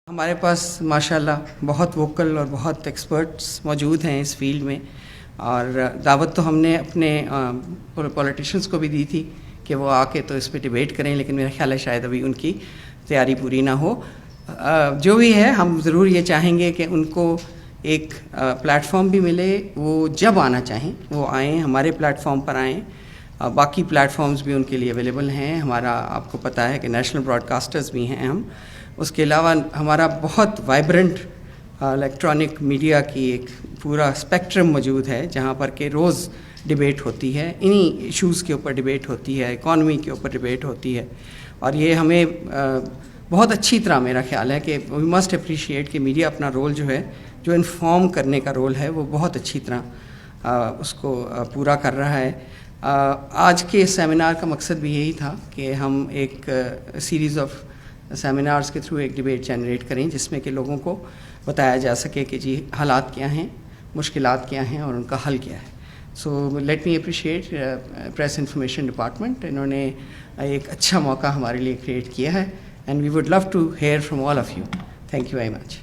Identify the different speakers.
Speaker 1: ہمارے پاس ماشاءاللہ بہت ووکل اور بہت ایکسپرٹس موجود ہیں اس فیلڈ میں، اور دعوت تو ہم نے اپنے پولیٹیشنز کو بھی دی تھی کہ وہ آ کے تو اس پہ ڈیبیٹ کریں، لیکن میرا خیال ہے شاید ابھی ان کی تیاری پوری نہ ہو۔ جو بھی ہے ہم ضرور یہ چاہیں گے کہ ان کو ایک پلیٹ فارم بھی ملے، وہ جب آنا چاہیں وہ آئیں، ہمارے پلیٹ فارم پر آئیں۔ باقی پلیٹ فارمز بھی ان کے لیے اویلیبل ہیں، ہمارا آپ کو پتہ ہے کہ نیشنل براڈ کاسٹرز بھی ہیں ہم۔ اس کے علاوہ ہمارا بہت وائبرنٹ الیکٹرانک میڈیا کی ایک پورا اسپیکٹرم موجود ہے، جہاں پر کہ روز ڈیبیٹ ہوتی ہے، انہی ایشوز کے اوپر ڈیبیٹ ہوتی ہے، اکانومی کے اوپر ڈیبیٹ ہوتی ہے، اور یہ ہمیں بہت اچھی طرح میرا خیال ہے کہ وی مسٹ اپریشیٹ کہ میڈیا اپنا رول جو ہے، جو انفارم کرنے کا رول ہے، وہ بہت اچھی طرح اس کو پورا کر رہا ہے۔ آج کے سیمینار کا مقصد بھی یہی تھا کہ ہم ایک سیریز آف سیمینارز کے تھرو ایک ڈیبیٹ جنریٹ کریں، جس میں کہ لوگوں کو بتایا جا سکے کہ جی حالات کیا ہیں، مشکلات کیا ہیں اور ان کا حل کیا ہے۔ So let me appreciate press information department, انہوں نے ایک اچھا موقع ہمارے لیے کریٹ کیا ہے، and we would love to hear from all of you. Thank you very much.